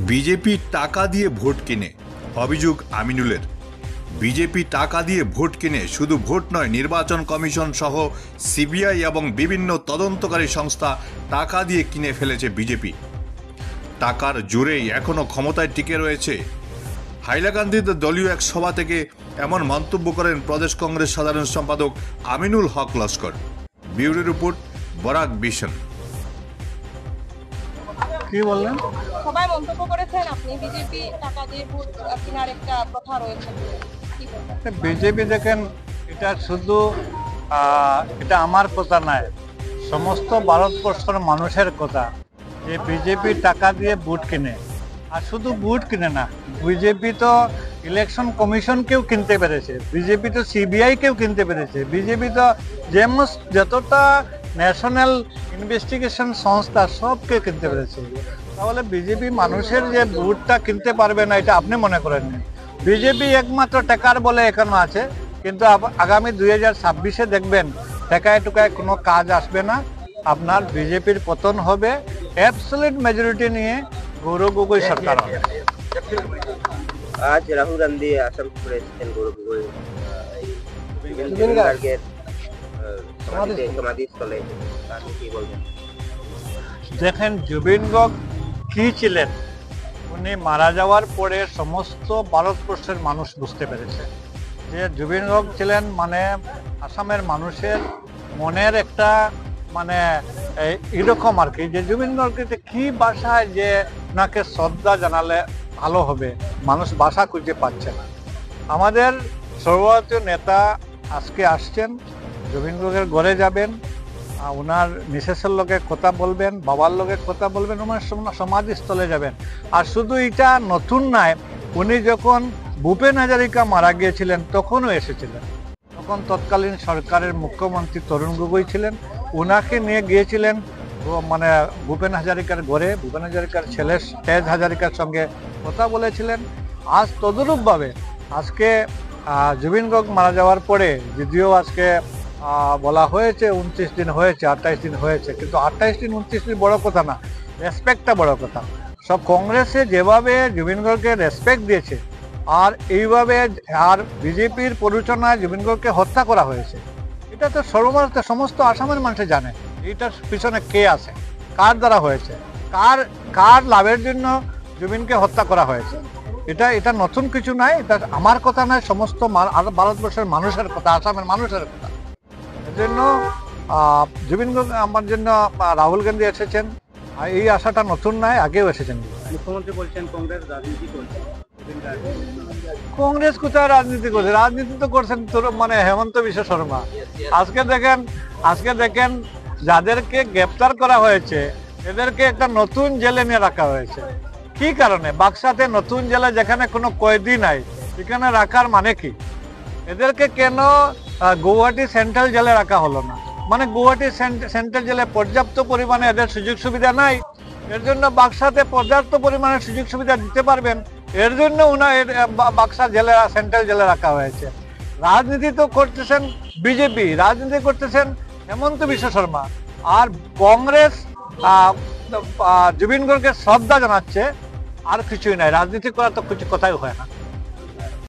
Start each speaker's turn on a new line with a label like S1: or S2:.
S1: BJP টাকা দিয়ে vote কেনে, অভিযোগ আমিনুলের। বিজেপি টাকা দিয়ে ভোট কেনে, শুধু ভোট নয়, নির্বাচন কমিশন সহ সিবিআই এবং বিভিন্ন তদন্তকারী সংস্থা টাকা দিয়ে কিনে ফেলেছে বিজেপি। টাকার জোরেই এখনও ক্ষমতায় টিকে রয়েছে। হাইলাকান্দিতে দলীয় এক সভা থেকে এমন মন্তব্য করেন প্রদেশ কংগ্রেস সাধারণ সম্পাদক Aminul Haque Laskar. Bureau report, Barak vision.
S2: কি বললেন?
S3: সবাই মন্তব্য করেছেন আপনি বিজেপি টাকা দিয়ে ভোট কেনার একটা কথা রয়েছে, কি বলবেন?
S2: বিজেপি দেখেন, এটা শুধু এটা আমার কথা নয়, সমস্ত ভারতবর্ষের মানুষের কথা যে বিজেপি টাকা দিয়ে ভোট কিনে। আর শুধু ভোট কিনে না, বিজেপি তো ইলেকশন কমিশনকেও কিনতে পেরেছে, বিজেপি তো সিবিআইকেও কিনতে পেরেছে, বিজেপি তো যতটা ন্যাশনাল ইনভেস্টিগেশন সংস্থা সবকে কিনতে পেরেছে। তাহলে বিজেপি মানুষের যে ভোটটা কিনতে পারবে না, এটা আপনি মনে করেন না। বিজেপি একমাত্র টাকার বলে এখনো আছে, কিন্তু আগামী 2026-এ দেখবেন টাকায় টুকায় কোনো কাজ আসবে না। আপনার বিজেপির পতন হবে, অ্যাবসলিউট মেজরিটি নিয়ে গৌরব গগৈ সরকার হবে।
S4: আজ রাহুল গান্ধী আসাম সফরে এসেছেন, গৌরব গগৈ সমাধিস্থলে, আপনি কি বলবেন?
S2: দেখেন, জুবিন গর্গ কি ছিলেন, উনি মারা যাওয়ার পরে সমস্ত ভারতবর্ষের মানুষ বুঝতে পেরেছে যে জুবিন গর্গ ছিলেন মানে আসামের মানুষের মনের একটা মানে এরকম আর কি, যে জুবিন গর্গকে কি ভাষায় যে ওনাকে শ্রদ্ধা জানালে ভালো হবে, মানুষ ভাষা খুঁজে পাচ্ছে না। আমাদের সর্বভারতীয় নেতা আজকে আসছেন, জুবিন গর্গের ঘরে যাবেন, ওনার মিসেসের লোকে কথা বলবেন, বাবার লোকে কথা বলবেন, ওনার সমাধিস্থলে যাবেন। আর শুধু এটা নতুন নয়, উনি যখন ভূপেন হাজারিকা মারা গিয়েছিলেন তখনও এসেছিলেন। তখন তৎকালীন সরকারের মুখ্যমন্ত্রী তরুণ গগৈ ছিলেন, ওনাকে নিয়ে গিয়েছিলেন মানে ভূপেন হাজারিকার ঘরে। ভূপেন হাজারিকার ছেলে তেজ হাজারিকার সঙ্গে কথা বলেছিলেন। আজ তদরূপভাবে আজকে জুবিন গর্গ মারা যাওয়ার পরে যদিও আজকে বলা হয়েছে 29 দিন হয়েছে, 28 দিন হয়েছে, কিন্তু 28 দিন 29 দিন বড় কথা না, রেসপেক্টটা বড় কথা। সব কংগ্রেসে যেভাবে জুবিন গর্গকে রেসপেক্ট দিয়েছে, আর এইভাবে আর বিজেপির প্ররোচনায় জুবিন গর্গকে হত্যা করা হয়েছে, এটা তো সর্বভারতের সমস্ত আসামের মানুষ জানে এইটার পিছনে কে আছে, কার দ্বারা হয়েছে, কার লাভের জন্য জুবিনকে হত্যা করা হয়েছে। এটা নতুন কিছু নয়, এটা আমার কথা নয়, সমস্ত ভারতবর্ষের মানুষের কথা, আসামের মানুষের কথা। জন্য জুবিন গর্গ আমার জন্য রাহুল গান্ধী এসেছেন, এই আশাটা নতুন নয়, আগেও এসেছেন।
S4: মুখ্যমন্ত্রী বলছেন কংগ্রেস রাজনীতি করছে।
S2: কংগ্রেস কোথায় রাজনীতি করছে? রাজনীতি তো করছেন মানে হেমন্ত বিশ্ব শর্মা। আজকে দেখেন যাদেরকে গ্রেপ্তার করা হয়েছে এদেরকে একটা নতুন জেলে নিয়ে রাখা হয়েছে। কি কারণে? বাক্সাতে নতুন জেলে, যেখানে কোনো কয়েদি নাই, সেখানে রাখার মানে কি? এদেরকে কেন গুয়াহাটি সেন্ট্রাল জেলে রাখা হলো না? মানে গুয়াহাটি সেন্ট্রাল জেলে পর্যাপ্ত পরিমাণে এদের সুযোগ সুবিধা নাই, এর জন্য বাক্সাতে পর্যাপ্ত পরিমাণে সুযোগ সুবিধা দিতে পারবেন, এর জন্য বাক্সা জেলে, সেন্ট্রাল জেলে রাখা হয়েছে। রাজনীতি তো করতেছেন বিজেপি, রাজনীতি করতেছেন হেমন্ত বিশ্ব শর্মা, আর কংগ্রেস জুবিন গর্গকে শ্রদ্ধা জানাচ্ছে, আর কিছুই নাই। রাজনীতি করা তো কিছু কথাই হয় না।